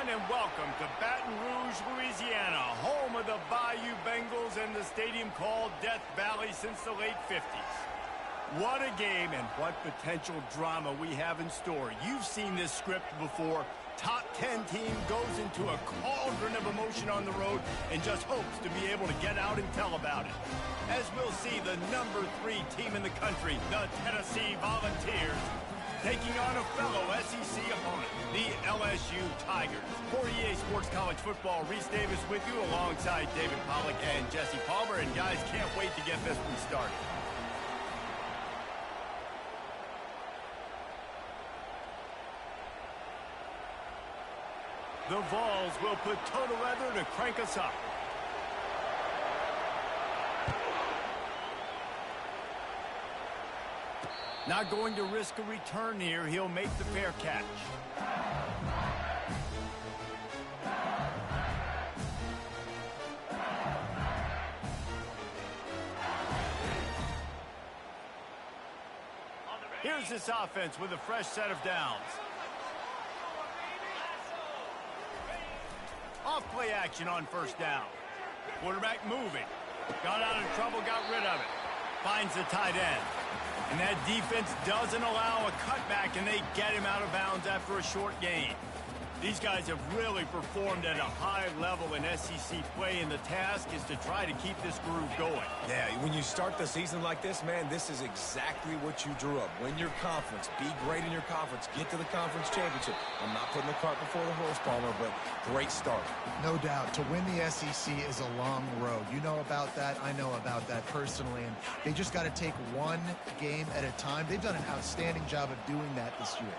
everyone, and welcome to Baton Rouge, Louisiana, home of the Bayou Bengals and the stadium called Death Valley since the late 50s. What a game and what potential drama we have in store. You've seen this script before. Top 10 team goes into a cauldron of emotion on the road and just hopes to be able to get out and tell about it. As we'll see, the number 3 team in the country, the Tennessee Volunteers, taking on a fellow SEC opponent, the LSU Tigers. For EA Sports College Football, Reese Davis with you alongside David Pollack and Jesse Palmer. And guys, can't wait to get this one started. The Vols will put total leather to crank us up. Not going to risk a return here. He'll make the fair catch. Here's this offense with a fresh set of downs. Off play action on first down. Quarterback moving. Got out of trouble, got rid of it. Finds the tight end. And that defense doesn't allow a cutback, and they get him out of bounds after a short gain. These guys have really performed at a high level in SEC play, and the task is to try to keep this groove going. Yeah, when you start the season like this, man, this is exactly what you drew up. Win your conference. Be great in your conference. Get to the conference championship. I'm not putting the cart before the horse, Palmer, but great start. No doubt. To win the SEC is a long road. You know about that. I know about that personally. And they just got to take one game at a time. They've done an outstanding job of doing that this year.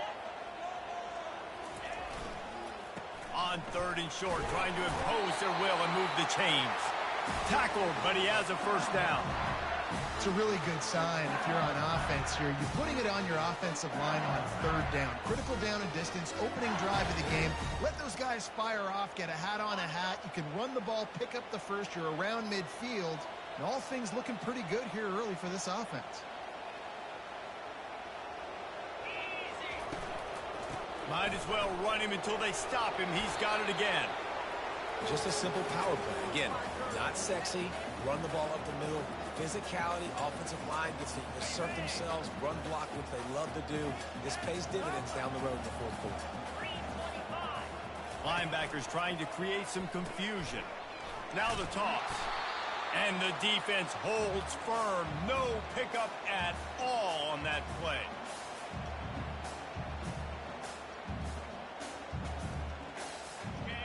On third and short, trying to impose their will and move the chains. Tackled, but he has a first down. It's a really good sign if you're on offense here. You're putting it on your offensive line on third down. Critical down and distance, opening drive of the game. Let those guys fire off, get a hat on a hat. You can run the ball, pick up the first. You're around midfield. And all things looking pretty good here early for this offense. Might as well run him until they stop him. He's got it again. Just a simple power play. Again, not sexy. Run the ball up the middle. Physicality, offensive line gets to assert themselves, run block, which they love to do. This pays dividends down the road in the fourth quarter. Linebackers trying to create some confusion. Now the toss. And the defense holds firm. No pickup at all on that play.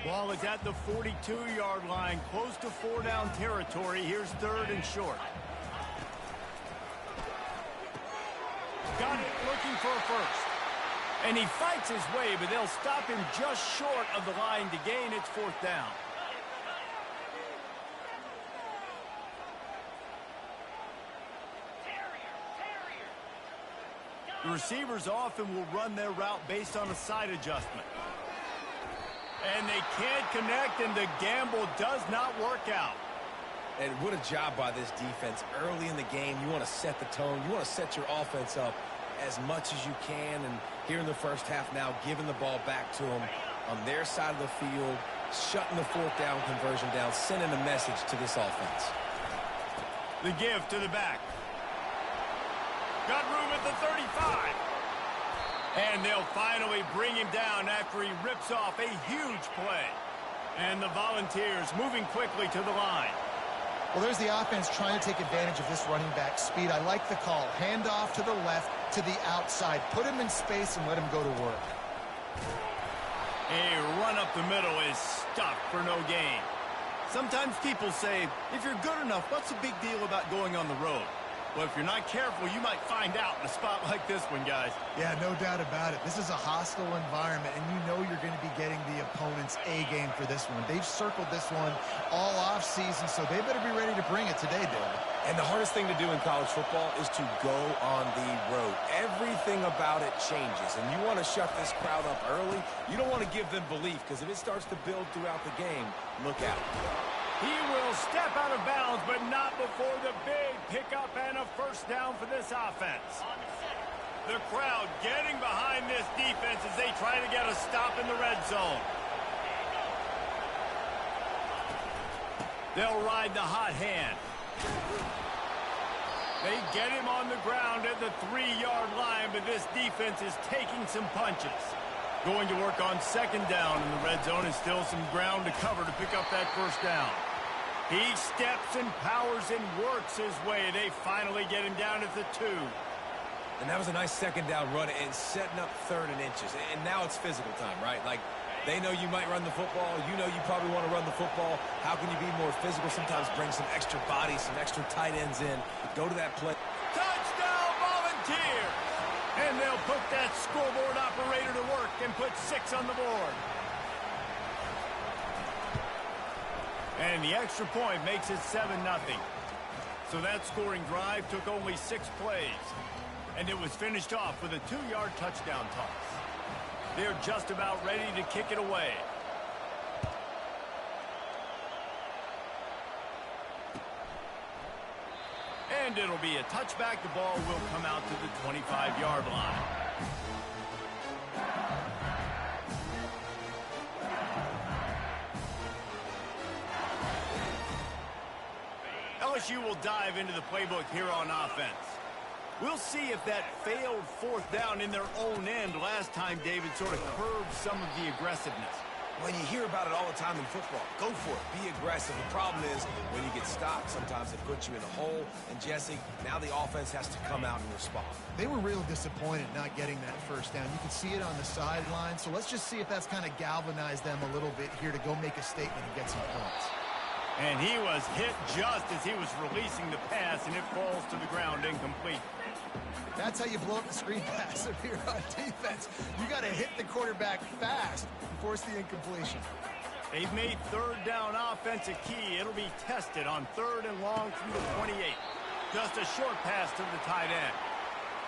Ball is at the 42-yard line, close to 4-down territory. Here's third and short. Got it, looking for a first. And he fights his way, but they'll stop him just short of the line to gain. It's fourth down. The receivers often will run their route based on a side adjustment. And they can't connect, and the gamble does not work out. And what a job by this defense. Early in the game, you want to set the tone. You want to set your offense up as much as you can. And here in the first half now, giving the ball back to them on their side of the field, shutting the fourth down conversion down, sending a message to this offense. The give to the back. Got room at the 35. And they'll finally bring him down after he rips off a huge play. And the Volunteers moving quickly to the line. Well, there's the offense trying to take advantage of this running back speed. I like the call. Hand off to the left, to the outside. Put him in space and let him go to work. A run up the middle is stuffed for no gain. Sometimes people say, if you're good enough, what's the big deal about going on the road? Well, if you're not careful, you might find out in a spot like this one, guys. Yeah, no doubt about it. This is a hostile environment, and you know you're going to be getting the opponent's A-game for this one. They've circled this one all off-season, so they better be ready to bring it today, David. And the hardest thing to do in college football is to go on the road. Everything about it changes, and you want to shut this crowd up early. You don't want to give them belief, because if it starts to build throughout the game, look out. He will step out of bounds, but not before the big pickup and a first down for this offense. The crowd getting behind this defense as they try to get a stop in the red zone. They'll ride the hot hand. They get him on the ground at the 3-yard line, but this defense is taking some punches. Going to work on second down in the red zone, and still some ground to cover to pick up that first down. He steps and powers and works his way. They finally get him down at the 2. And that was a nice second down run and setting up 3rd and inches. And now it's physical time, right? Like, they know you might run the football. You know you probably want to run the football. How can you be more physical? Sometimes bring some extra bodies, some extra tight ends in. Go to that play. Touchdown, Volunteers! And they'll put that scoreboard operator to work and put 6 on the board. And the extra point makes it 7-0. So that scoring drive took only 6 plays. And it was finished off with a 2-yard touchdown toss. They're just about ready to kick it away. And it'll be a touchback. The ball will come out to the 25-yard line. LSU will dive into the playbook here on offense. We'll see if that failed 4th down in their own end last time, David, sort of curbed some of the aggressiveness. When you hear about it all the time in football, go for it. Be aggressive. The problem is when you get stopped, sometimes it puts you in a hole. And, Jesse, now the offense has to come out and respond. They were real disappointed not getting that first down. You can see it on the sideline. So let's just see if that's kind of galvanized them a little bit here to go make a statement and get some points. And he was hit just as he was releasing the pass, and it falls to the ground incomplete. That's how you blow up the screen pass if you're on defense. You got to hit the quarterback fast and force the incompletion. They've made 3rd down offense a key. It'll be tested on 3rd and long from the 28. Just a short pass to the tight end.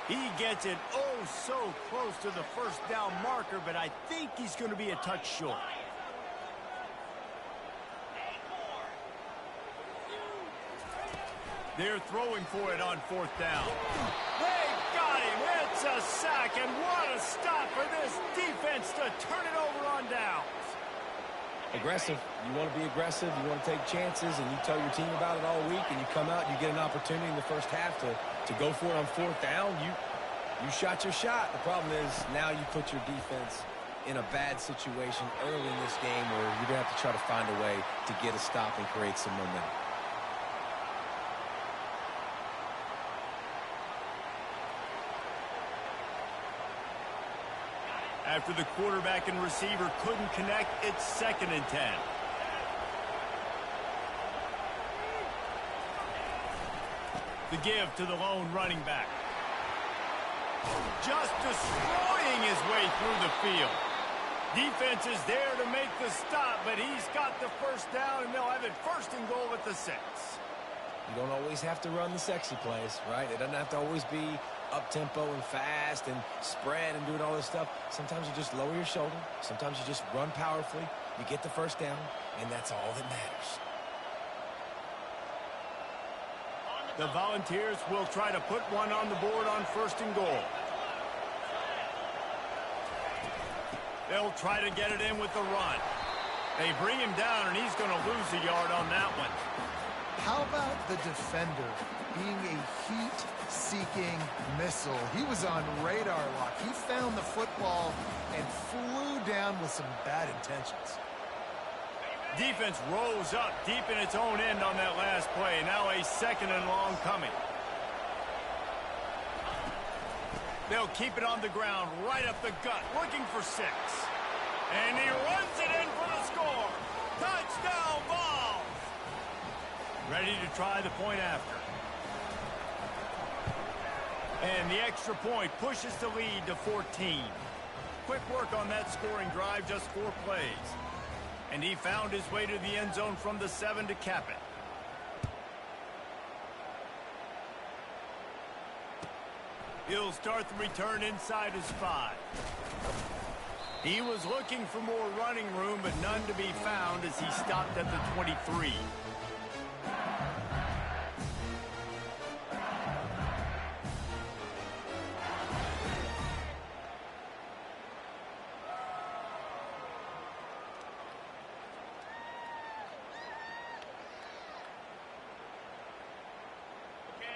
He gets it oh so close to the first down marker, but I think he's going to be a touch short. They're throwing for it on 4th down. They got him. It's a sack, and what a stop for this defense to turn it over on downs. Aggressive. You want to be aggressive. You want to take chances, and you tell your team about it all week, and you come out and you get an opportunity in the first half to go for it on 4th down. You shot your shot. The problem is now you put your defense in a bad situation early in this game where you're going to have to try to find a way to get a stop and create some momentum. After the quarterback and receiver couldn't connect, it's 2nd and 10. The give to the lone running back. Just destroying his way through the field. Defense is there to make the stop, but he's got the first down, and they'll have it 1st and goal at the 6. You don't always have to run the sexy plays, right? It doesn't have to always be up-tempo and fast and spread and doing all this stuff. Sometimes you just lower your shoulder. Sometimes you just run powerfully. You get the first down, and that's all that matters. The Volunteers will try to put one on the board on 1st and goal. They'll try to get it in with the run. They bring him down, and he's going to lose a yard on that one. How about the defender being a heat-seeking missile? He was on radar lock. He found the football and flew down with some bad intentions. Defense rose up deep in its own end on that last play. Now a 2nd and long coming. They'll keep it on the ground, right up the gut, looking for 6. And he runs it in for the score. Touchdown, ball! Ready to try the point after. And the extra point pushes the lead to 14. Quick work on that scoring drive, just 4 plays. And he found his way to the end zone from the 7 to cap it. He'll start the return inside his 5. He was looking for more running room, but none to be found as he stopped at the 23.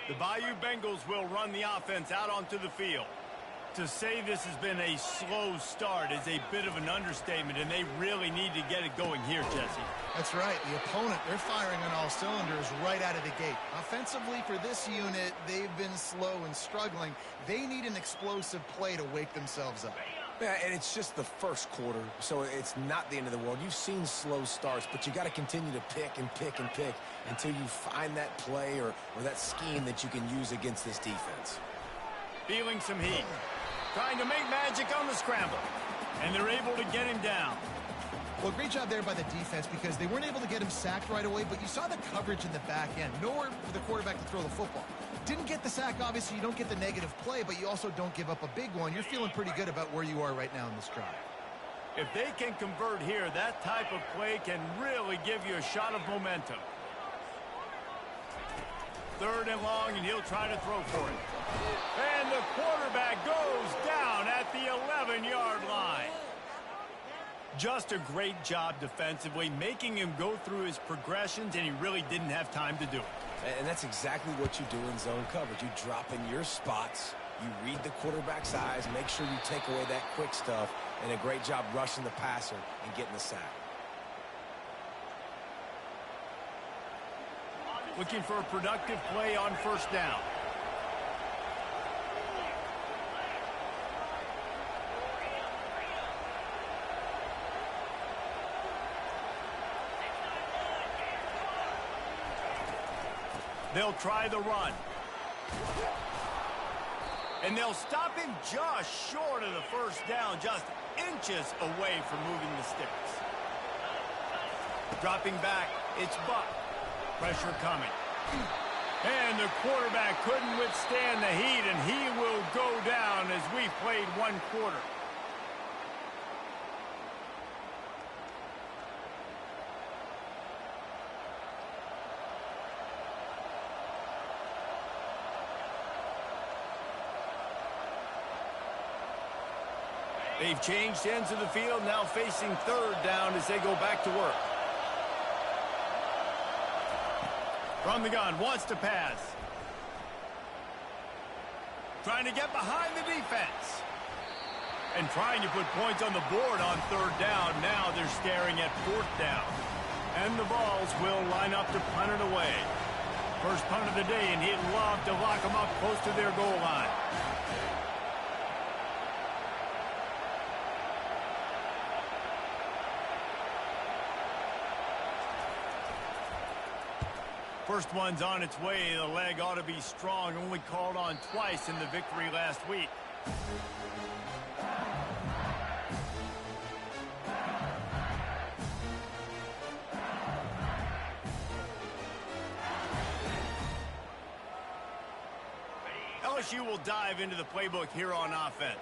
The Bayou Bengals will run the offense out onto the field. To say this has been a slow start is a bit of an understatement, and they really need to get it going here, Jesse. That's right. The opponent, they're firing on all cylinders right out of the gate. Offensively, for this unit, they've been slow and struggling. They need an explosive play to wake themselves up. Yeah, and it's just the first quarter, so it's not the end of the world. You've seen slow starts, but you got to continue to pick and pick and pick until you find that play or that scheme that you can use against this defense. Feeling some heat. Trying to make magic on the scramble. And they're able to get him down. Well, great job there by the defense because they weren't able to get him sacked right away, but you saw the coverage in the back end. Nowhere for the quarterback to throw the football. Didn't get the sack, obviously. You don't get the negative play, but you also don't give up a big one. You're feeling pretty good about where you are right now in this drive. If they can convert here, that type of play can really give you a shot of momentum. 3rd and long, and he'll try to throw for it. And the quarterback goes down at the 11-yard line. Just a great job defensively, making him go through his progressions, and he really didn't have time to do it. And that's exactly what you do in zone coverage. You drop in your spots, you read the quarterback's eyes, make sure you take away that quick stuff, and a great job rushing the passer and getting the sack. Looking for a productive play on 1st down. They'll try the run. And they'll stop him just short of the 1st down, just inches away from moving the sticks. Dropping back, it's Buck. Pressure coming. And the quarterback couldn't withstand the heat, and he will go down as we played 1 quarter. They've changed ends of the field, now facing 3rd down as they go back to work. From the gun, wants to pass. Trying to get behind the defense. And trying to put points on the board on 3rd down. Now they're staring at 4th down. And the Vols will line up to punt it away. First punt of the day, and he'd love to lock them up close to their goal line. First one's on its way. The leg ought to be strong. Only called on twice in the victory last week. LSU will dive into the playbook here on offense.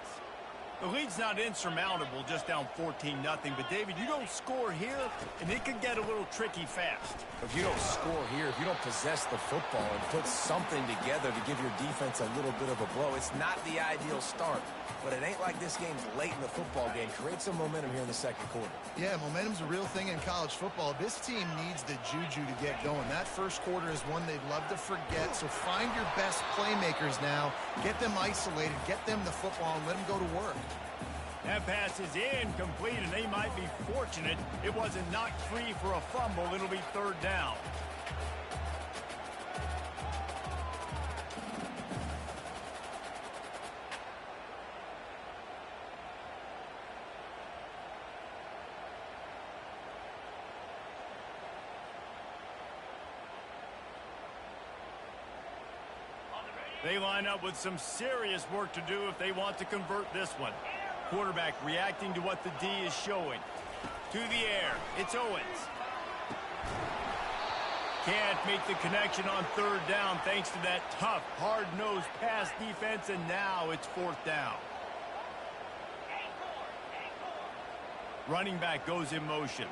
The lead's not insurmountable, just down 14-0. But, David, you don't score here, and it could get a little tricky fast. If you don't score here, if you don't possess the football and put something together to give your defense a little bit of a blow, it's not the ideal start. But it ain't like this game's late in the football game. Create some momentum here in the 2nd quarter. Yeah, momentum's a real thing in college football. This team needs the juju to get going. That 1st quarter is one they'd love to forget. So find your best playmakers now. Get them isolated. Get them the football and let them go to work. That pass is incomplete, and they might be fortunate it wasn't knocked free for a fumble. It'll be 3rd down. They line up with some serious work to do if they want to convert this one. Quarterback reacting to what the D is showing. To the air, it's Owens. Can't make the connection on 3rd down thanks to that tough, hard-nosed pass defense, and now it's 4th down. Running back goes in motion.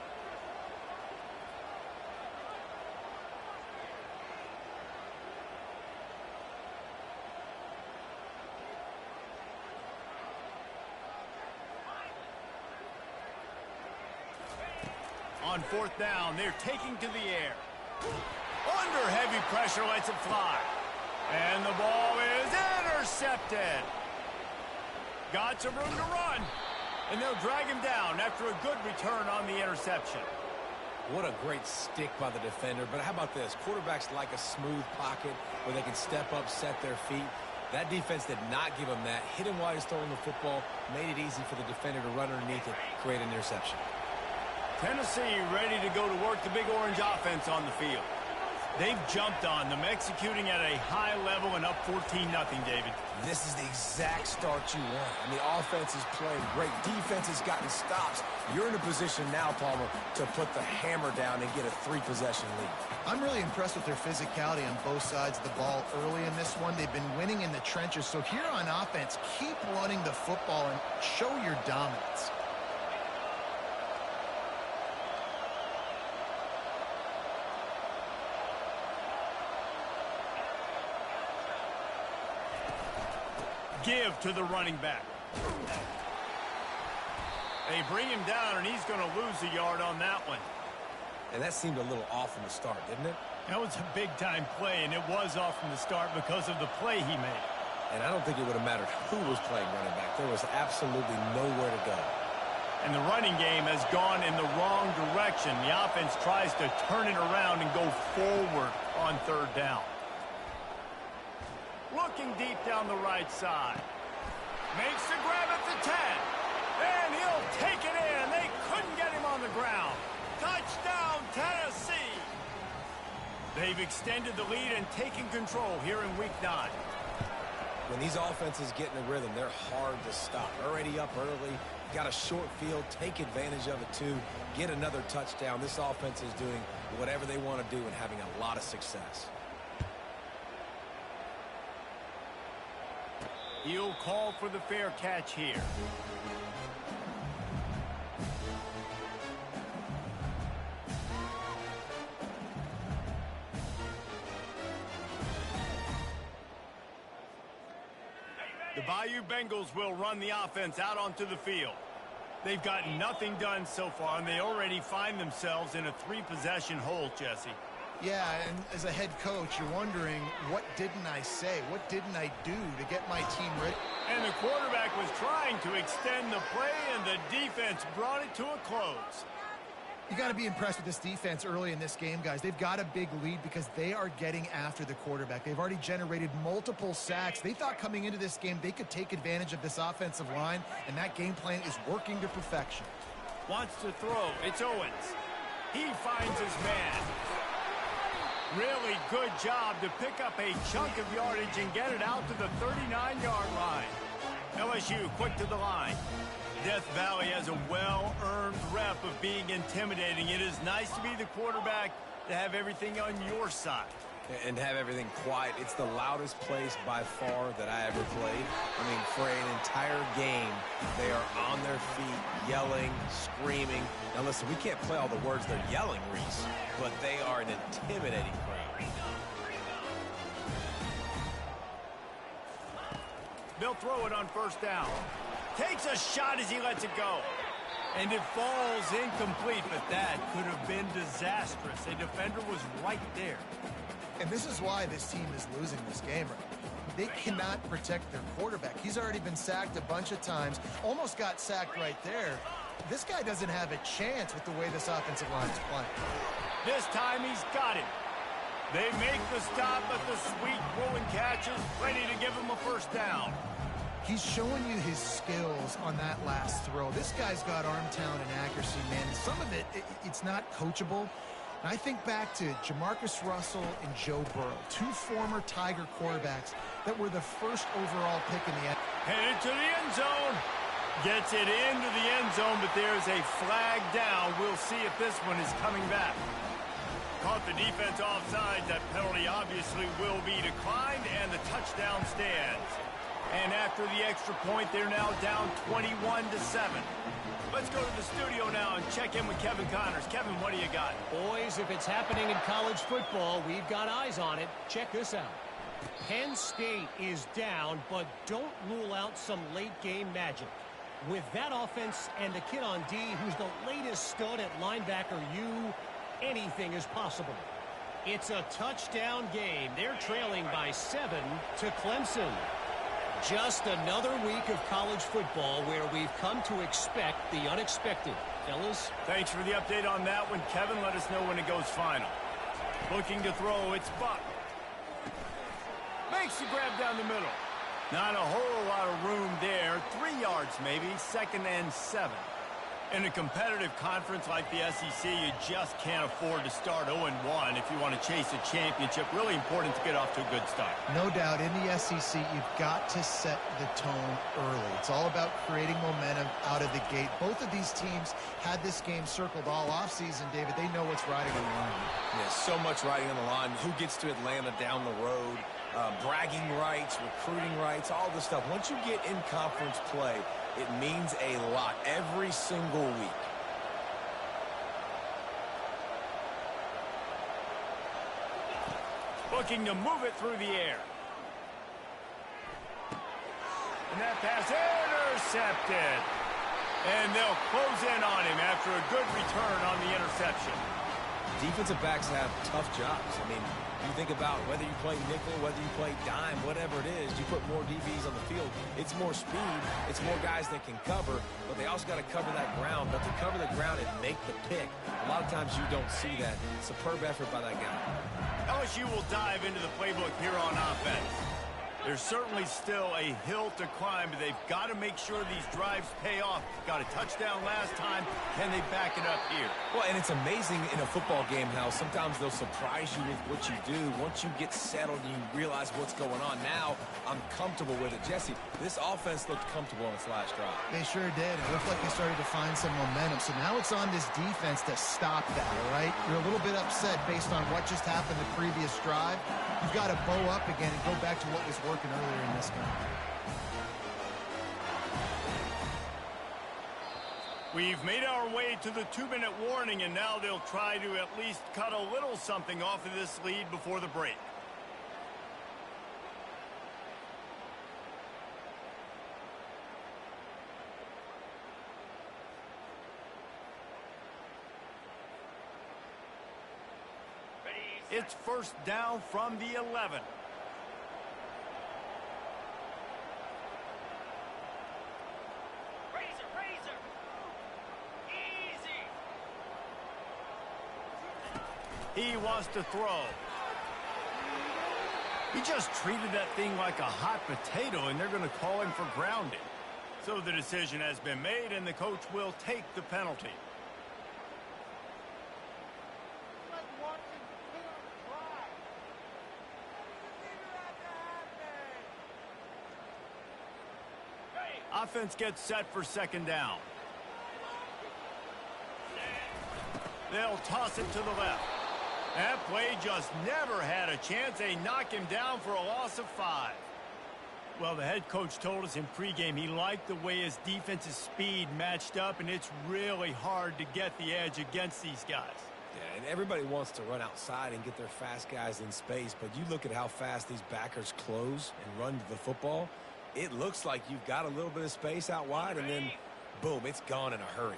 On 4th down, they're taking to the air. Under heavy pressure, lets it fly. And the ball is intercepted. Got some room to run. And they'll drag him down after a good return on the interception. What a great stick by the defender. But how about this? Quarterbacks like a smooth pocket where they can step up, set their feet. That defense did not give him that. Hit him while he's throwing the football. Made it easy for the defender to run underneath it, create an interception. Tennessee ready to go to work the Big Orange offense on the field. They've jumped on them, executing at a high level and up 14-0, David. This is the exact start you want. I mean, offense is playing great. Defense has gotten stops. You're in a position now, Palmer, to put the hammer down and get a 3-possession lead. I'm really impressed with their physicality on both sides of the ball early in this one. They've been winning in the trenches. So here on offense, keep running the football and show your dominance. Give to the running back. They bring him down, and he's going to lose a yard on that one. And that seemed a little off from the start, didn't it? That was a big-time play, and it was off from the start because of the play he made. And I don't think it would have mattered who was playing running back. There was absolutely nowhere to go. And the running game has gone in the wrong direction. The offense tries to turn it around and go forward on third down. Looking deep down the right side. Makes the grab at the 10. And he'll take it in. They couldn't get him on the ground. Touchdown, Tennessee. They've extended the lead and taken control here in Week 9. When these offenses get in a rhythm, they're hard to stop. Already up early, got a short field, take advantage of it too, get another touchdown. This offense is doing whatever they want to do and having a lot of success. He'll call for the fair catch here. The Bayou Bengals will run the offense out onto the field. They've gotten nothing done so far, and they already find themselves in a 3-possession hole, Jesse. Yeah, and as a head coach, you're wondering, what didn't I say? What didn't I do to get my team ready? And the quarterback was trying to extend the play, and the defense brought it to a close. You got to be impressed with this defense early in this game, guys. They've got a big lead because they are getting after the quarterback. They've already generated multiple sacks. They thought coming into this game they could take advantage of this offensive line, and that game plan is working to perfection. Wants to throw. It's Owens. He finds his man. Really good job to pick up a chunk of yardage and get it out to the 39-yard line. LSU quick to the line. Death Valley has a well-earned rep of being intimidating. It is nice to be the quarterback, to have everything on your side. And have everything quiet. It's the loudest place by far that I ever played. I mean, for an entire game, they are on their feet, yelling, screaming. Now listen, we can't play all the words they're yelling, Reese, but they are an intimidating crowd. They'll throw it on first down. Takes a shot as he lets it go. And it falls incomplete, but that could have been disastrous. A defender was right there. And this is why this team is losing this game right now. They cannot protect their quarterback. He's already been sacked a bunch of times. Almost got sacked right there. This guy doesn't have a chance with the way this offensive line is playing. This time he's got him. They make the stop, but the sweet throw and catch is plenty to give him a first down. He's showing you his skills on that last throw. This guy's got arm talent and accuracy, man. And some of it's not coachable. And I think back to Jamarcus Russell and Joe Burrow, two former Tiger quarterbacks that were the first overall pick in the end. Headed to the end zone. Gets it into the end zone, but there's a flag down. We'll see if this one is coming back. Caught the defense offside. That penalty obviously will be declined, and the touchdown stands. And after the extra point, they're now down 21-7. Let's go to the studio now and check in with Kevin Connors. Kevin, what do you got? Boys, if it's happening in college football, we've got eyes on it. Check this out. Penn State is down, but don't rule out some late-game magic. With that offense and the kid on D, who's the latest stud at linebacker, anything is possible. It's a touchdown game. They're trailing by 7 to Clemson. Just another week of college football where we've come to expect the unexpected. Fellas? Thanks for the update on that one, Kevin. Let us know when it goes final. Looking to throw, it's Buck. Makes the grab down the middle. Not a whole lot of room there. 3 yards maybe, 2nd and 7. In a competitive conference like the SEC, you just can't afford to start 0-1 if you want to chase a championship. Really important to get off to a good start. No doubt, in the SEC, you've got to set the tone early. It's all about creating momentum out of the gate. Both of these teams had this game circled all offseason, David. They know what's riding on the line. Yeah, so much riding on the line. Who gets to Atlanta down the road? Bragging rights, recruiting rights, all this stuff. Once you get in conference play, it means a lot every single week. Looking to move it through the air. And that pass intercepted. And they'll close in on him after a good return on the interception. Defensive backs have tough jobs. I mean, you think about whether you play nickel, whether you play dime, whatever it is, you put more DBs on the field. It's more speed. It's more guys that can cover, but they also got to cover that ground. But to cover the ground and make the pick, a lot of times you don't see that. Superb effort by that guy. LSU will dive into the playbook here on offense. There's certainly still a hill to climb, but they've got to make sure these drives pay off. Got a touchdown last time. Can they back it up here? Well, and it's amazing in a football game how sometimes they'll surprise you with what you do. Once you get settled and you realize what's going on, now I'm comfortable with it. Jesse, this offense looked comfortable on its last drive. They sure did. It looked like they started to find some momentum. So now it's on this defense to stop that, all right? You're a little bit upset based on what just happened the previous drive. You've got to bow up again and go back to what was working earlier in this game. We've made our way to the 2-minute warning, and now they'll try to at least cut a little something off of this lead before the break. It's first down from the 11. He wants to throw. He just treated that thing like a hot potato, and they're going to call him for grounding. So the decision has been made, and the coach will take the penalty. Offense gets set for 2nd down. They'll toss it to the left. That play just never had a chance. They knock him down for a loss of 5. Well, the head coach told us in pregame he liked the way his defense's speed matched up, and it's really hard to get the edge against these guys. Yeah, and everybody wants to run outside and get their fast guys in space, but you look at how fast these backers close and run to the football. It looks like you've got a little bit of space out wide, and then, boom, it's gone in a hurry.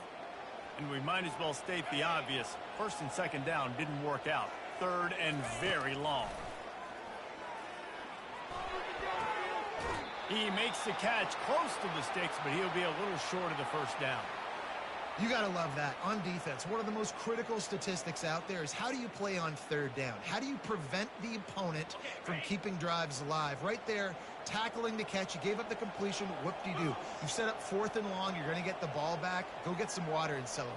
And we might as well state the obvious. 1st and 2nd down didn't work out. 3rd and very long. He makes the catch close to the sticks, but he'll be a little short of the 1st down. You got to love that. On defense, one of the most critical statistics out there is how do you play on 3rd down? How do you prevent the opponent from keeping drives alive? Right there, tackling the catch. You gave up the completion. Whoop-de-doo. You've set up 4th and long. You're going to get the ball back. Go get some water and celebrate.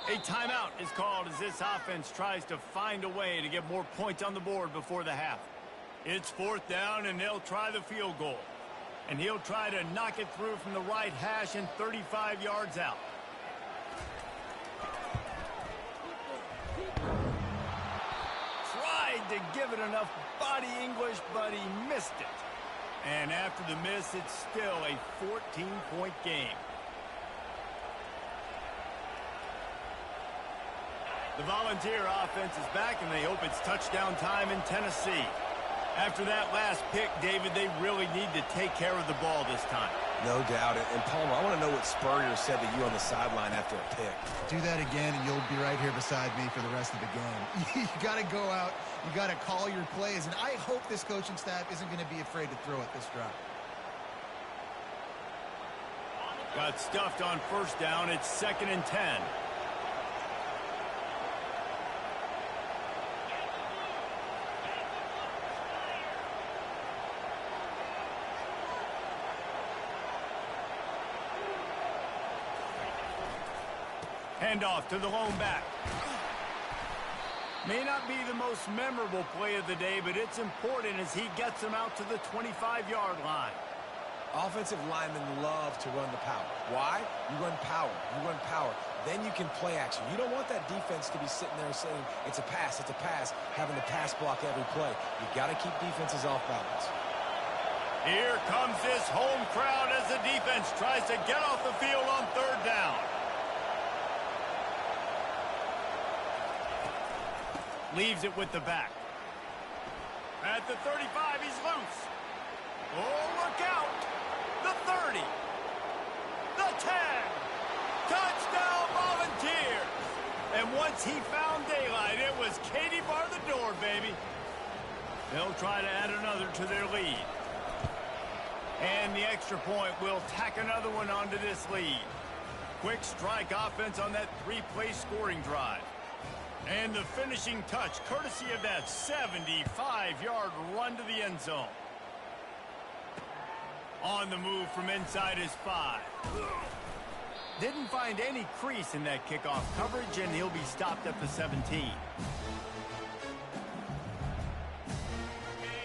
A timeout is called as this offense tries to find a way to get more points on the board before the half. It's 4th down, and they'll try the field goal. And he'll try to knock it through from the right hash and 35 yards out. Tried to give it enough body English, but he missed it. And after the miss, it's still a 14-point game. The Volunteer offense is back, and they hope it's touchdown time in Tennessee. After that last pick, David, they really need to take care of the ball this time. No doubt. And Palmer, I want to know what Spurrier said to you on the sideline after a pick. Do that again, and you'll be right here beside me for the rest of the game. You got to go out. You got to call your plays, and I hope this coaching staff isn't going to be afraid to throw it this drive. Got stuffed on first down. It's 2nd and 10. Handoff to the lone back. May not be the most memorable play of the day, but it's important as he gets them out to the 25-yard line. Offensive linemen love to run the power. Why? You run power. You run power. Then you can play action. You don't want that defense to be sitting there saying, it's a pass, having to pass block every play. You got to keep defenses off balance. Here comes this home crowd as the defense tries to get off the field on 3rd down. Leaves it with the back. At the 35, he's loose. Oh, look out. The 30. The 10. Touchdown Volunteers. And once he found daylight, it was Katie bar the door, baby. They'll try to add another to their lead. And the extra point will tack another one onto this lead. Quick strike offense on that 3-play scoring drive. And the finishing touch, courtesy of that 75-yard run to the end zone. On the move from inside his 5. Didn't find any crease in that kickoff coverage, and he'll be stopped at the 17.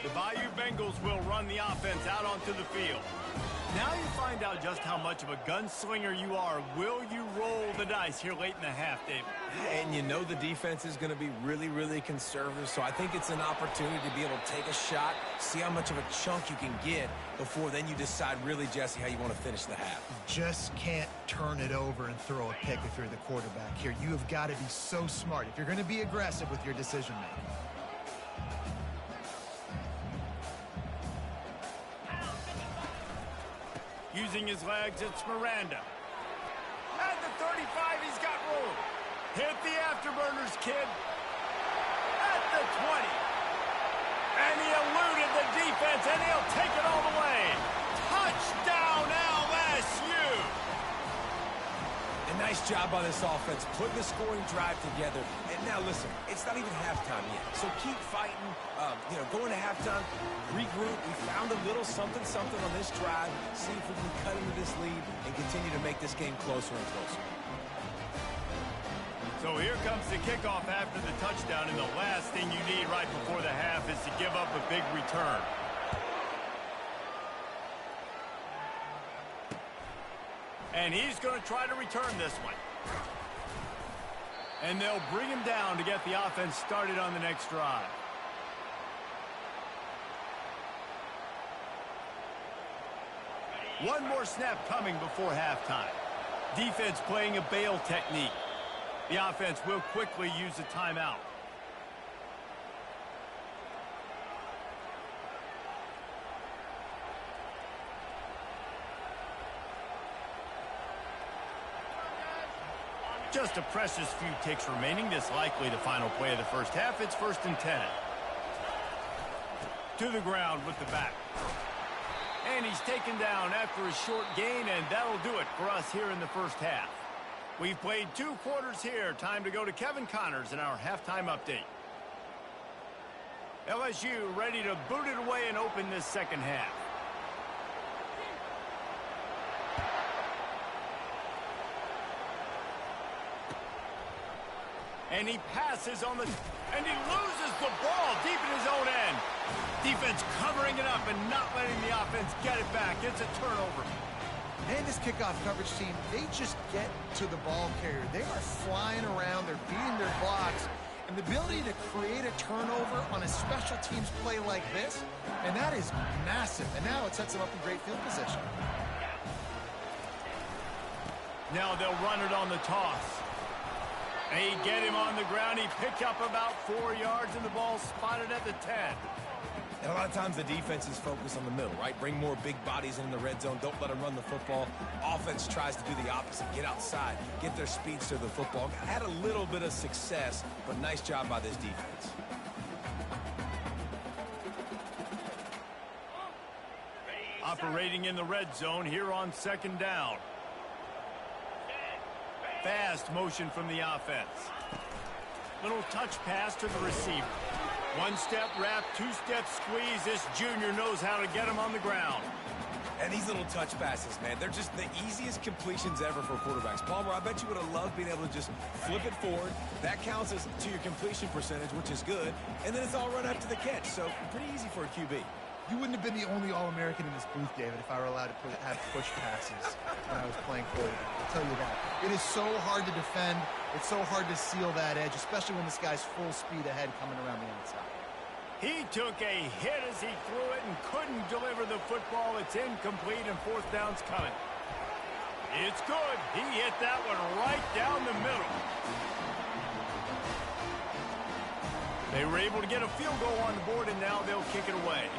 The Bayou Bengals will run the offense out onto the field. Now you find out just how much of a gunslinger you are. Will you roll the dice here late in the half, David? And you know the defense is going to be really, really conservative, so I think it's an opportunity to be able to take a shot, see how much of a chunk you can get before then you decide really, Jesse, how you want to finish the half. Just can't turn it over and throw a pick if you're the quarterback here. You have got to be so smart if you're going to be aggressive with your decision-making. Using his legs, it's Miranda. At the 35, he's got room. Hit the afterburners, kid. At the 20. And he eluded the defense, and he'll take it all the way. Touchdown, LSU! A nice job by this offense, putting the scoring drive together. And now, listen, it's not even halftime yet. So keep fighting, going to halftime, regroup. We found a little something on this drive. See if we can cut into this lead and continue to make this game closer and closer. So here comes the kickoff after the touchdown, and the last thing you need right before the half is to give up a big return. And he's going to try to return this one. And they'll bring him down to get the offense started on the next drive. One more snap coming before halftime. Defense playing a bail technique. The offense will quickly use a timeout. Just a precious few ticks remaining. This likely the final play of the first half. It's 1st and 10. To the ground with the back. And he's taken down after a short gain, and that'll do it for us here in the first half. We've played 2 quarters here. Time to go to Kevin Connors in our halftime update. LSU ready to boot it away and open this second half. And he passes on the... And he loses the ball deep in his own end. Defense covering it up and not letting the offense get it back. It's a turnover. And this kickoff coverage team, they just get to the ball carrier. They are flying around. They're beating their blocks. And the ability to create a turnover on a special teams play like this, and that is massive. And now it sets them up in great field position. Now they'll run it on the toss. They get him on the ground. He picked up about 4 yards, and the ball spotted at the 10. And a lot of times the defense is focused on the middle, right? Bring more big bodies in the red zone. Don't let them run the football. Offense tries to do the opposite. Get outside. Get their speeds to the football. Had a little bit of success, but nice job by this defense. Operating in the red zone here on 2nd down. Fast motion from the offense. Little touch pass to the receiver. One-step wrap, two-step squeeze. This junior knows how to get him on the ground. And these little touch passes, man, they're just the easiest completions ever for quarterbacks. Palmer, I bet you would have loved being able to just flip it forward. That counts as to your completion percentage, which is good. And then it's all run after the catch, so pretty easy for a QB. You wouldn't have been the only All-American in this booth, David, if I were allowed to have push passes when I was playing quarterback. I'll tell you that. It is so hard to defend. It's so hard to seal that edge, especially when this guy's full speed ahead coming around the outside. He took a hit as he threw it and couldn't deliver the football. It's incomplete and 4th down's coming. It's good. He hit that one right down the middle. They were able to get a field goal on the board, and now they'll kick it away.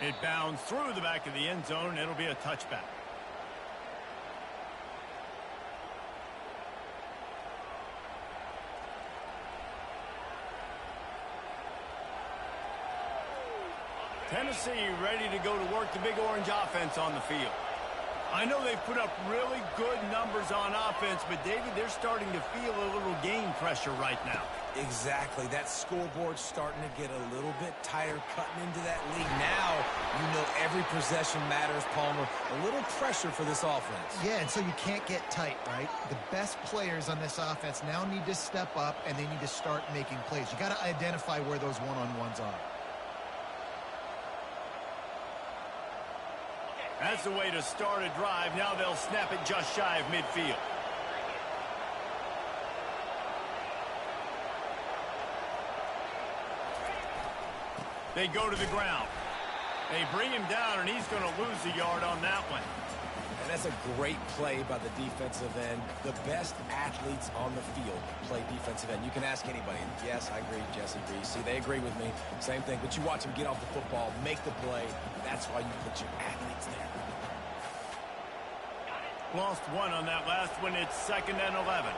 It bounds through the back of the end zone. It'll be a touchback. Tennessee ready to go to work the Big Orange offense on the field. I know they've put up really good numbers on offense, but, David, they're starting to feel a little game pressure right now. Exactly. That scoreboard's starting to get a little bit tighter cutting into that league. Now, you know every possession matters, Palmer. A little pressure for this offense. Yeah, and so you can't get tight, right? The best players on this offense now need to step up, and they need to start making plays. You got to identify where those one-on-ones are. That's the way to start a drive. Now they'll snap it just shy of midfield. They go to the ground. They bring him down, and he's going to lose a yard on that one. And that's a great play by the defensive end. The best athletes on the field play defensive end. You can ask anybody. Yes, I agree. Jesse agrees. See, they agree with me. Same thing. But you watch them get off the football, make the play. That's why you put your athletes there. Lost one on that last one. It's 2nd and 11.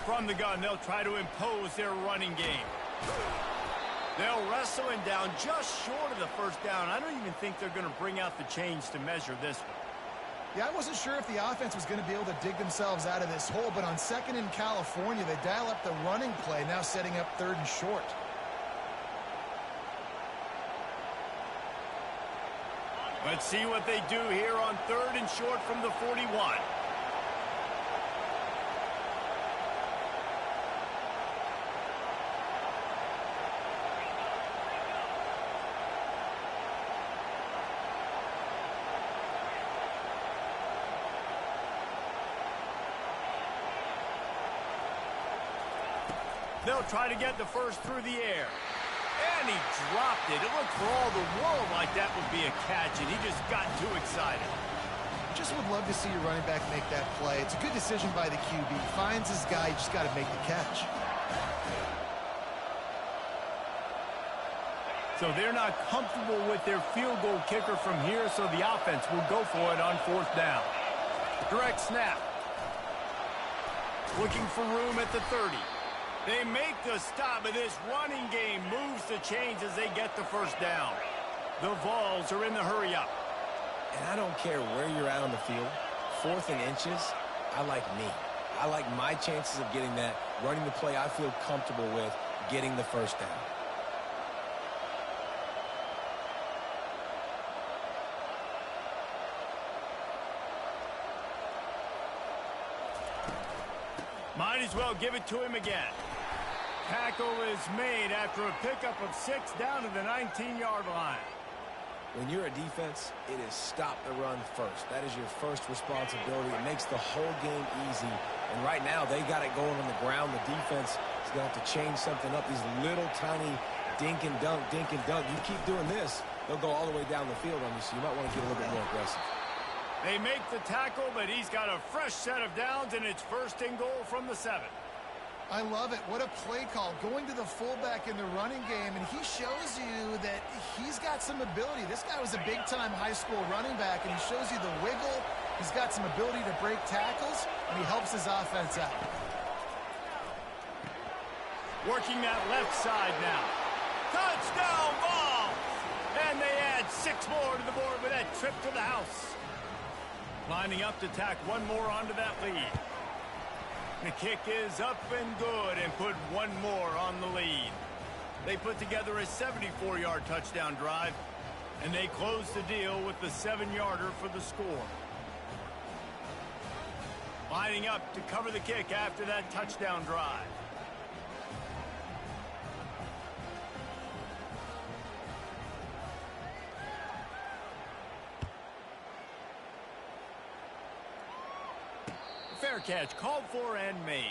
From the gun, they'll try to impose their running game. They'll wrestle him down just short of the 1st down. I don't even think they're going to bring out the chains to measure this one. Yeah, I wasn't sure if the offense was going to be able to dig themselves out of this hole, but on 2nd in California, they dial up the running play, now setting up 3rd and short. Let's see what they do here on 3rd and short from the 41. They'll try to get the first through the air. And he dropped it. It looked for all the world like that would be a catch, and he just got too excited. Just would love to see your running back make that play. It's a good decision by the QB. Finds his guy, you just got to make the catch. So they're not comfortable with their field goal kicker from here, so the offense will go for it on 4th down. Direct snap. Looking for room at the 30. They make the stop, but this running game moves the chains as they get the 1st down. The Vols are in the hurry-up. And I don't care where you're at on the field, 4th and inches, I like me. I like my chances of getting that, running the play I feel comfortable with, getting the 1st down. Might as well give it to him again. Tackle is made after a pickup of 6 down to the 19-yard line. When you're a defense, it is stop the run first. That is your first responsibility. It makes the whole game easy. And right now, they got it going on the ground. The defense is going to have to change something up. These little tiny dink and dunk, dink and dunk. You keep doing this, they'll go all the way down the field on you, so you might want to get a little bit more aggressive. They make the tackle, but he's got a fresh set of downs, and it's first and goal from the 7. I love it. What a play call. Going to the fullback in the running game, and he shows you that he's got some ability. This guy was a big-time high school running back, and he shows you the wiggle. He's got some ability to break tackles, and he helps his offense out. Working that left side now. Touchdown ball! And they add 6 more to the board with that trip to the house. Lining up to tack one more onto that lead. The kick is up and good and put one more on the lead. They put together a 74-yard touchdown drive, and they close the deal with the 7-yarder for the score. Lining up to cover the kick after that touchdown drive. Fair catch called for and made.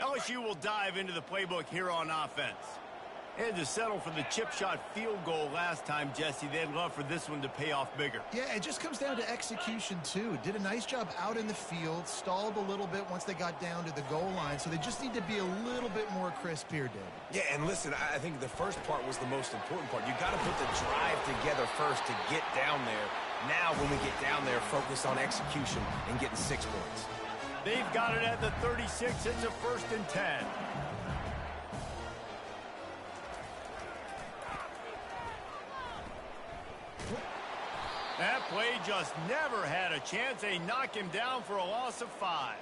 LSU will dive into the playbook here on offense. They had to settle for the chip shot field goal last time, Jesse. They'd love for this one to pay off bigger. Yeah, it just comes down to execution, too. Did a nice job out in the field, stalled a little bit once they got down to the goal line, so they just need to be a little bit more crisp here, David. Yeah, and listen, I think the first part was the most important part. You got to put the drive together first to get down there. Now, when we get down there, focus on execution and getting 6 points. They've got it at the 36. It's a 1st and 10. That play just never had a chance. They knock him down for a loss of 5.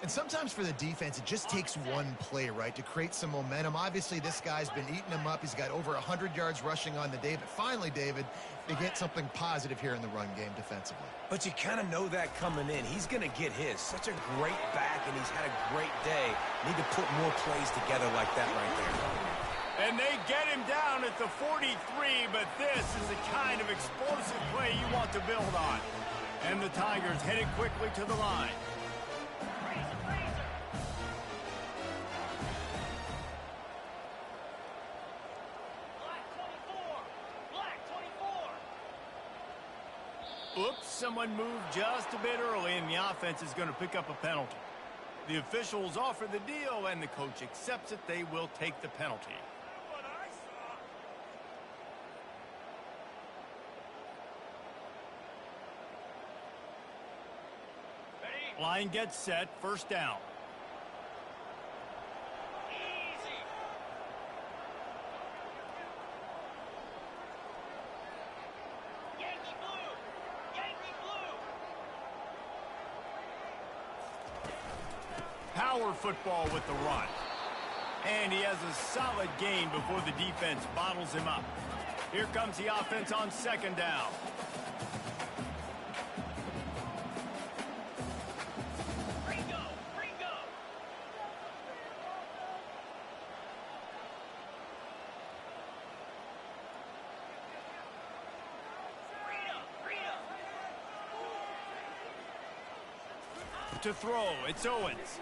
And sometimes for the defense, it just takes one play, right, to create some momentum. Obviously, this guy's been eating them up. He's got over 100 yards rushing on the day. But finally, David, they get something positive here in the run game defensively. But you kind of know that coming in. He's going to get his. Such a great back, and he's had a great day. Need to put more plays together like that right there. And they get him down at the 43, but this is the kind of explosive play you want to build on. And the Tigers headed quickly to the line. Oops, someone moved just a bit early, and the offense is going to pick up a penalty. The officials offer the deal, and the coach accepts it. They will take the penalty. Line gets set, 1st down. Power football with the run. And he has a solid gain before the defense bottles him up. Here comes the offense on 2nd down. To throw, it's Owens.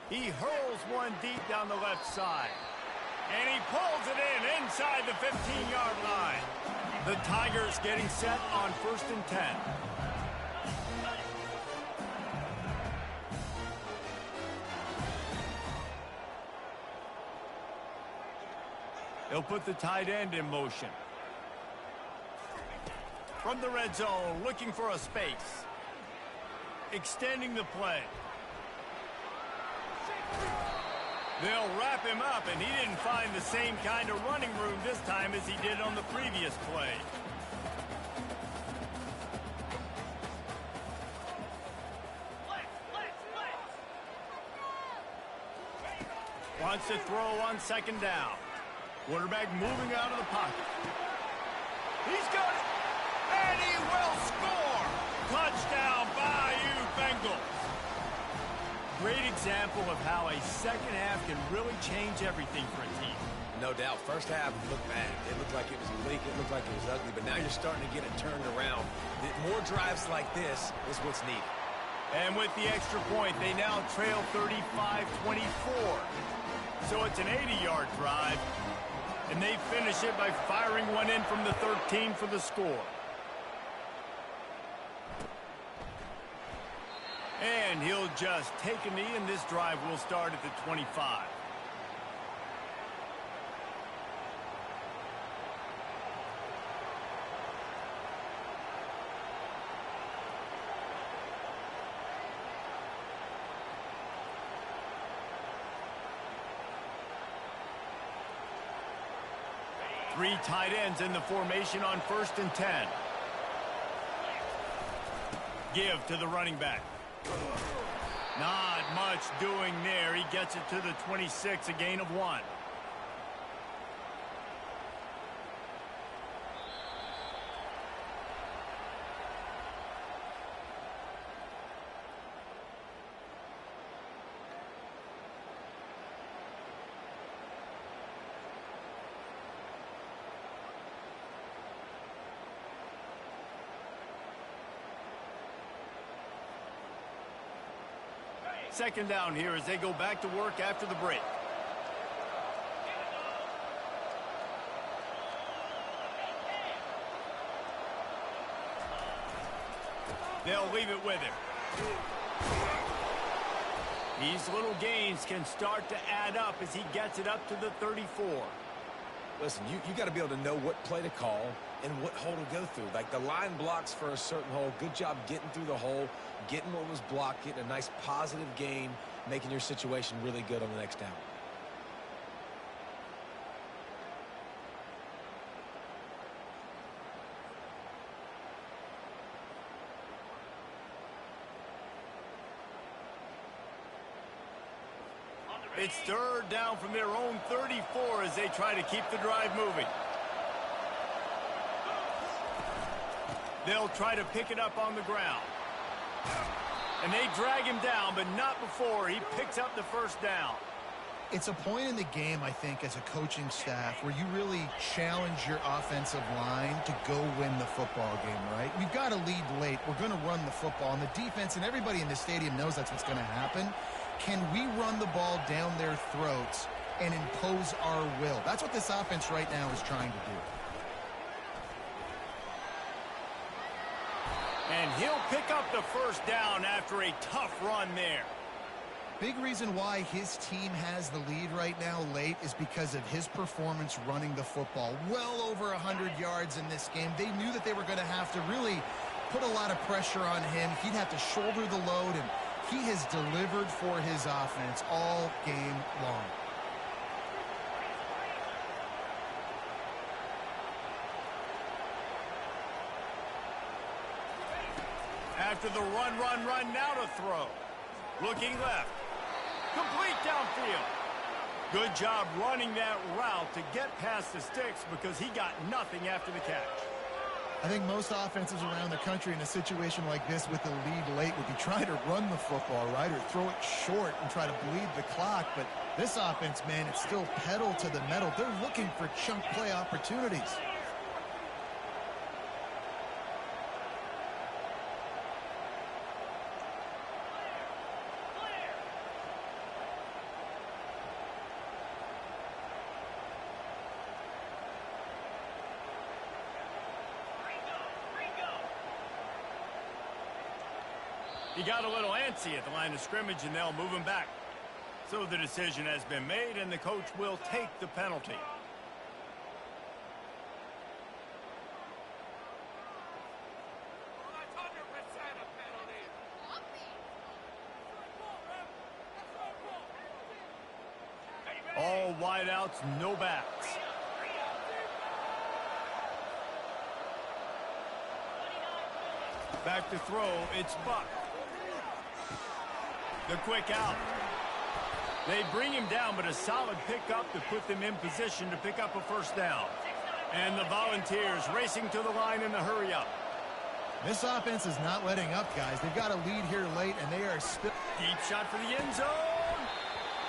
He hurls one deep down the left side. And he pulls it in inside the 15-yard line. The Tigers getting set on 1st and 10. They'll put the tight end in motion. From the red zone, looking for a space. Extending the play. They'll wrap him up, and he didn't find the same kind of running room this time as he did on the previous play. Wants to throw on 2nd down. Quarterback moving out of the pocket. He's got it, and he will score! Touchdown, Bayou Bengals! Great example of how a second half can really change everything for a team. No doubt. First half looked bad. It looked like it was bleak. It looked like it was ugly. But now you're starting to get it turned around. More drives like this is what's needed. And with the extra point, they now trail 35-24. So it's an 80-yard drive. And they finish it by firing one in from the 13 for the score. And he'll just take a knee, and this drive will start at the 25. Three tight ends in the formation on 1st and 10. Give to the running back. Not much doing there. He gets it to the 26, a gain of 1. Second down here as they go back to work after the break. They'll leave it with him. These little gains can start to add up as he gets it up to the 34. Listen, you got to be able to know what play to call and what hole to go through. Like the line blocks for a certain hole. Good job getting through the hole, getting what was blocked, getting a nice positive gain, making your situation really good on the next down. It's third down from their own 34 as they try to keep the drive moving. They'll try to pick it up on the ground. And they drag him down, but not before he picks up the first down. It's a point in the game, I think, as a coaching staff where you really challenge your offensive line to go win the football game, right? We've got to lead late. We're going to run the football. And the defense and everybody in the stadium knows that's what's going to happen. Can we run the ball down their throats and impose our will? That's what this offense right now is trying to do. And he'll pick up the first down after a tough run there. Big reason why his team has the lead right now late is because of his performance running the football. Well over 100 yards in this game. They knew that they were going to have to really put a lot of pressure on him. He'd have to shoulder the load, and he has delivered for his offense all game long. After the run, now to throw. Looking left. Complete downfield. Good job running that route to get past the sticks because he got nothing after the catch. I think most offenses around the country in a situation like this with the lead late would be trying to run the football, right, or throw it short and try to bleed the clock. But this offense, man, it's still pedal to the metal. They're looking for chunk play opportunities. He got a little antsy at the line of scrimmage, and they'll move him back. So the decision has been made, and the coach will take the penalty. All wideouts, no backs. Back to throw, it's Buck. The quick out. They bring him down, but a solid pickup to put them in position to pick up a first down. And the Volunteers racing to the line in the hurry up. This offense is not letting up, guys. They've got a lead here late, and they are still... Deep shot for the end zone.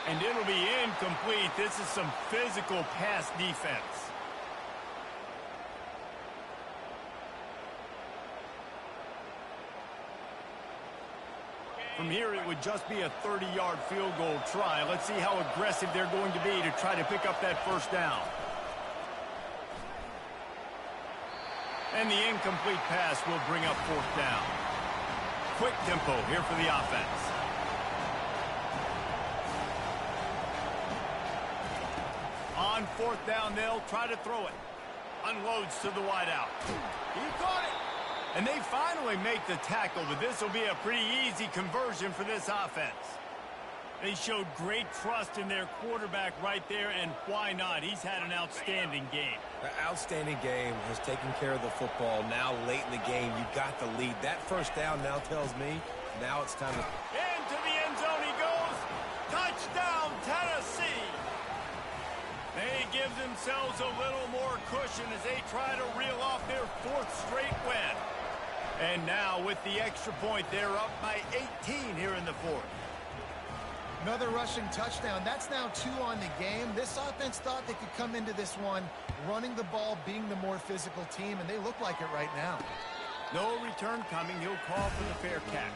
And it'll be incomplete. This is some physical pass defense. From here, it would just be a 30-yard field goal try. Let's see how aggressive they're going to be to try to pick up that first down. And the incomplete pass will bring up fourth down. Quick tempo here for the offense. On fourth down, they'll try to throw it. Unloads to the wideout. He caught it. And they finally make the tackle, but this will be a pretty easy conversion for this offense. They showed great trust in their quarterback right there, and why not? He's had an outstanding game. The outstanding game has taken care of the football. Now, late in the game, you got the lead. That first down now tells me now it's time to... Into the end zone he goes. Touchdown, Tennessee. They give themselves a little more cushion as they try to reel off their fourth straight win. And now, with the extra point, they're up by 18 here in the fourth. Another rushing touchdown. That's now 2 on the game. This offense thought they could come into this one running the ball, being the more physical team, and they look like it right now. No return coming. He'll call for the fair catch.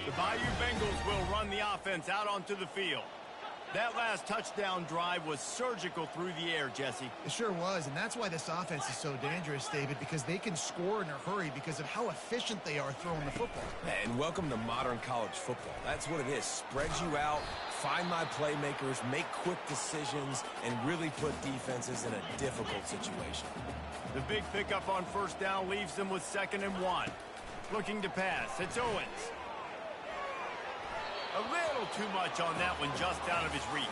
The Bayou Bengals will run the offense out onto the field. That last touchdown drive was surgical through the air, Jesse. It sure was, and that's why this offense is so dangerous, David, because they can score in a hurry because of how efficient they are throwing the football. And welcome to modern college football. That's what it is. Spread you out, find my playmakers, make quick decisions, and really put defenses in a difficult situation. The big pickup on first down leaves them with 2nd and 1. Looking to pass. It's Owens. A little too much on that one, just out of his reach.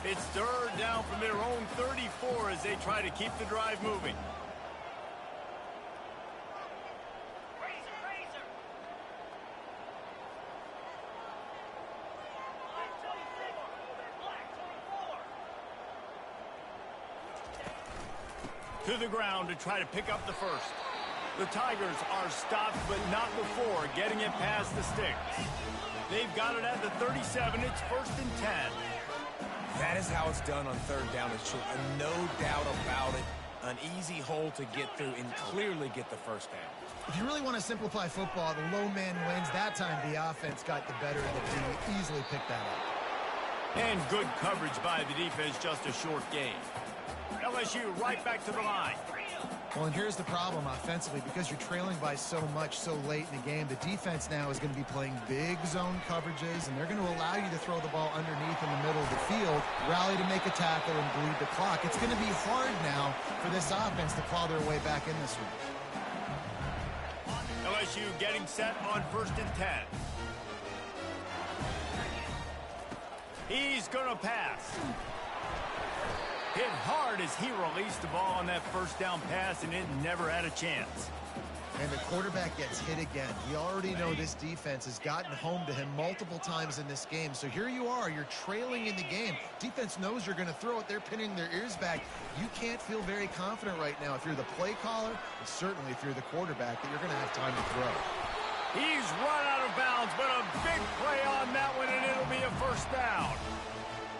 It's 3rd down from their own 34 as they try to keep the drive moving. To the ground to try to pick up the first. The Tigers are stopped, but not before getting it past the sticks. They've got it at the 37. It's 1st and 10. That is how it's done on 3rd down. It's no doubt about it. An easy hole to get through and clearly get the first down. If you really want to simplify football, the low man wins. That time the offense got the better of the team. Easily picked that up. And good coverage by the defense, just a short gain. LSU right back to the line. Well, and here's the problem offensively. Because you're trailing by so much so late in the game, the defense now is going to be playing big zone coverages, and they're going to allow you to throw the ball underneath in the middle of the field, rally to make a tackle, and bleed the clock. It's going to be hard now for this offense to claw their way back in this one. LSU getting set on 1st and 10. He's going to pass. Hit hard as he released the ball on that first down pass, and it never had a chance. And the quarterback gets hit again. We already know this defense has gotten home to him multiple times in this game. So here you are, you're trailing in the game. Defense knows you're going to throw it. They're pinning their ears back. You can't feel very confident right now if you're the play caller, and certainly if you're the quarterback, that you're going to have time to throw. He's run out of bounds, but a big play on that one, and it'll be a first down.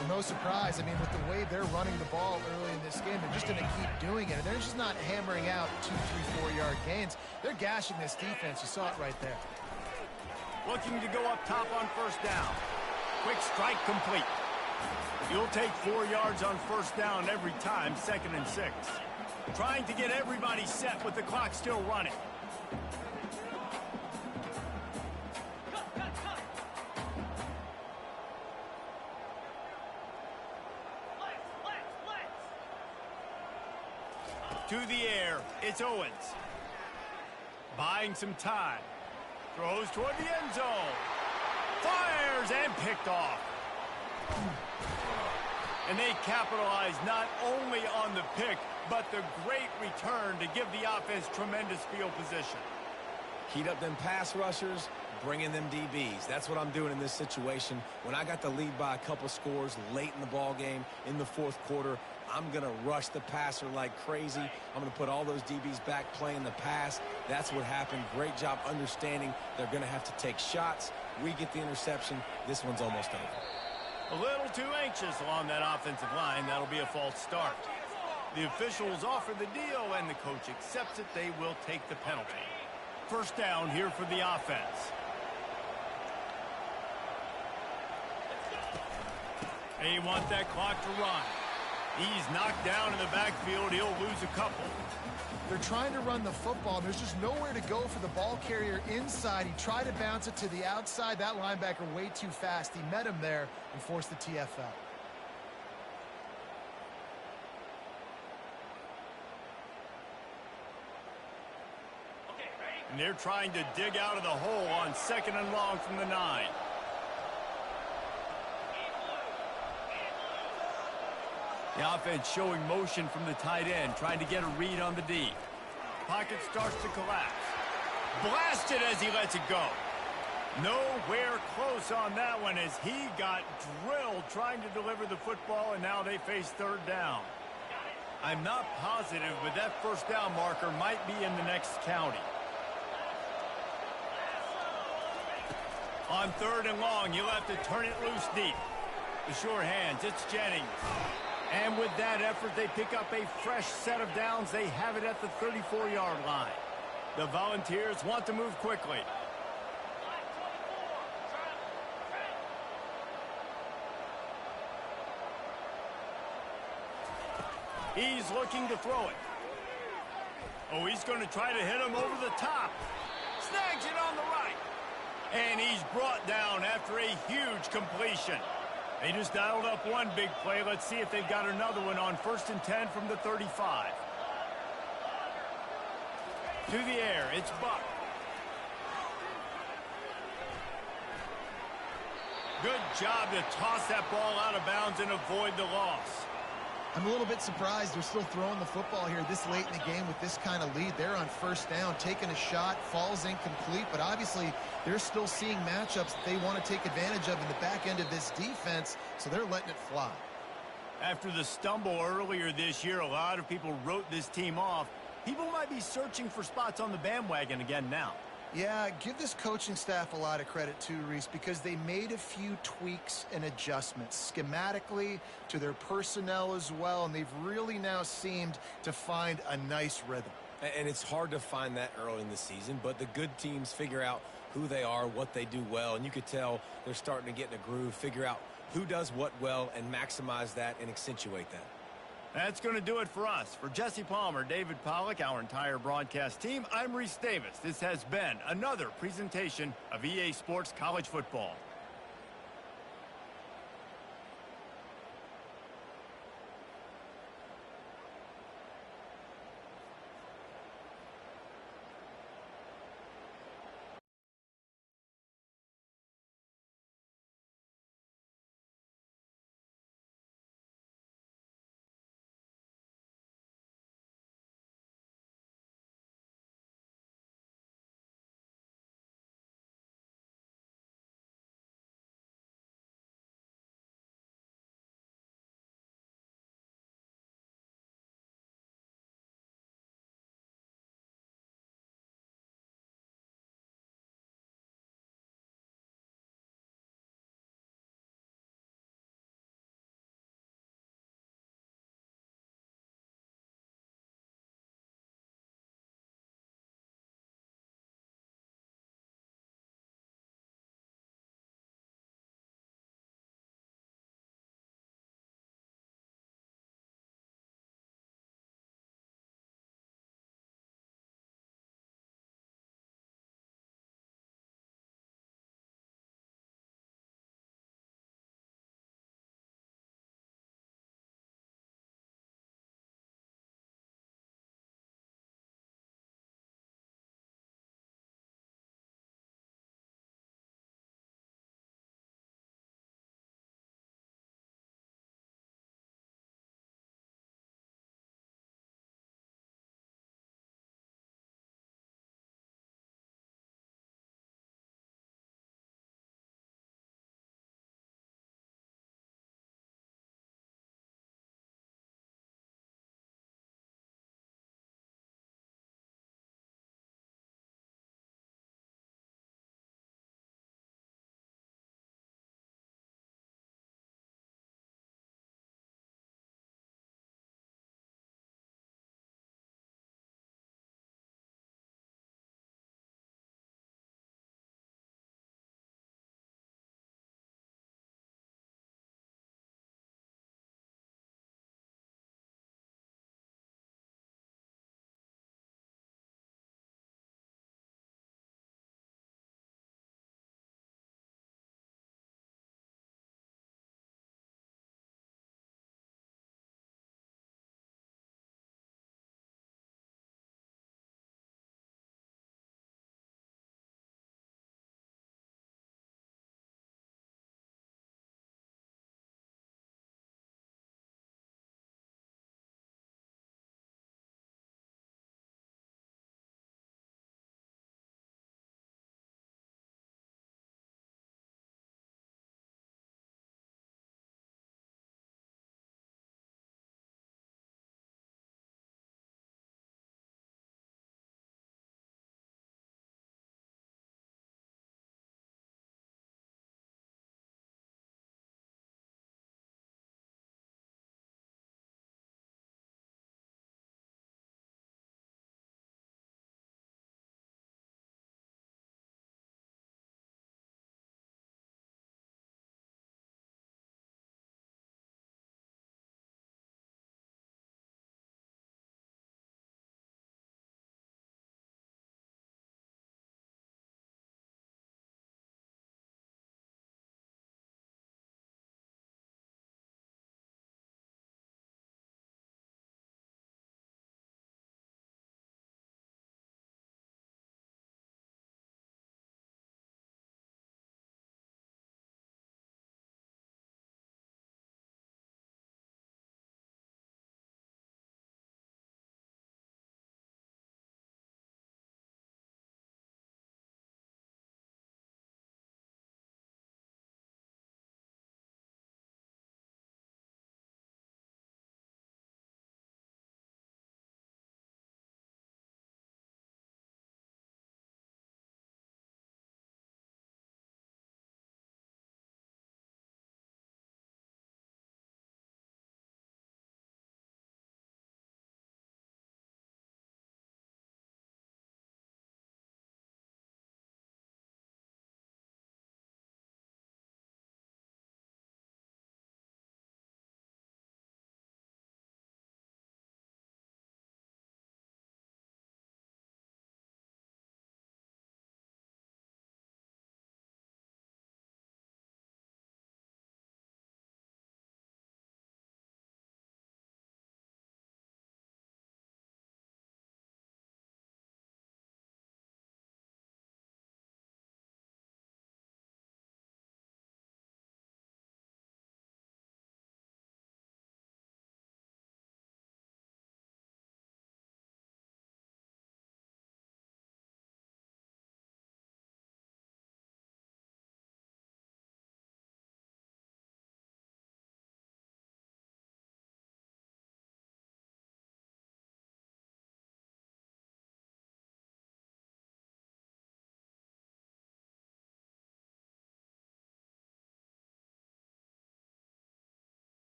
Well, no surprise. I mean, with the way they're running the ball early in this game, they're just going to keep doing it. And they're just not hammering out 2, 3, 4-yard gains. They're gashing this defense. You saw it right there. Looking to go up top on first down. Quick strike complete. You'll take 4 yards on first down every time, 2nd and 6. Trying to get everybody set with the clock still running. To the air, it's Owens. Buying some time. Throws toward the end zone. Fires and picked off. And they capitalize not only on the pick, but the great return to give the offense tremendous field position. Heat up them pass rushers, bring in them DBs. That's what I'm doing in this situation. When I got the lead by a couple scores late in the ball game, in the fourth quarter, I'm going to rush the passer like crazy. I'm going to put all those DBs back playing the pass. That's what happened. Great job understanding they're going to have to take shots. We get the interception. This one's almost over. A little too anxious along that offensive line. That'll be a false start. The officials offer the deal, and the coach accepts it. They will take the penalty. First down here for the offense. They want that clock to run. He's knocked down in the backfield. He'll lose a couple. They're trying to run the football. There's just nowhere to go for the ball carrier inside. He tried to bounce it to the outside. That linebacker way too fast. He met him there and forced the TFL. And they're trying to dig out of the hole on 2nd and long from the 9. The offense showing motion from the tight end, trying to get a read on the D. Pocket starts to collapse. Blasted as he lets it go. Nowhere close on that one as he got drilled trying to deliver the football, and now they face 3rd down. I'm not positive, but that first down marker might be in the next county. On 3rd and long, you'll have to turn it loose deep. The sure hands, it's Jennings. And with that effort, they pick up a fresh set of downs. They have it at the 34-yard line. The Volunteers want to move quickly. He's looking to throw it. Oh, he's going to try to hit him over the top. Snags it on the right. And he's brought down after a huge completion. They just dialed up one big play. Let's see if they've got another one on 1st and 10 from the 35. To the air, it's Buck. Good job to toss that ball out of bounds and avoid the loss. I'm a little bit surprised they're still throwing the football here this late in the game with this kind of lead. They're on 1st down, taking a shot, falls incomplete, but obviously they're still seeing matchups that they want to take advantage of in the back end of this defense, so they're letting it fly. After the stumble earlier this year, a lot of people wrote this team off. People might be searching for spots on the bandwagon again now. Yeah, give this coaching staff a lot of credit too, Reese, because they made a few tweaks and adjustments schematically to their personnel as well, and they've really now seemed to find a nice rhythm. And it's hard to find that early in the season, but the good teams figure out who they are, what they do well, and you could tell they're starting to get in a groove, figure out who does what well, and maximize that and accentuate that. That's going to do it for us. For Jesse Palmer, David Pollack, our entire broadcast team, I'm Reese Davis. This has been another presentation of EA Sports College Football.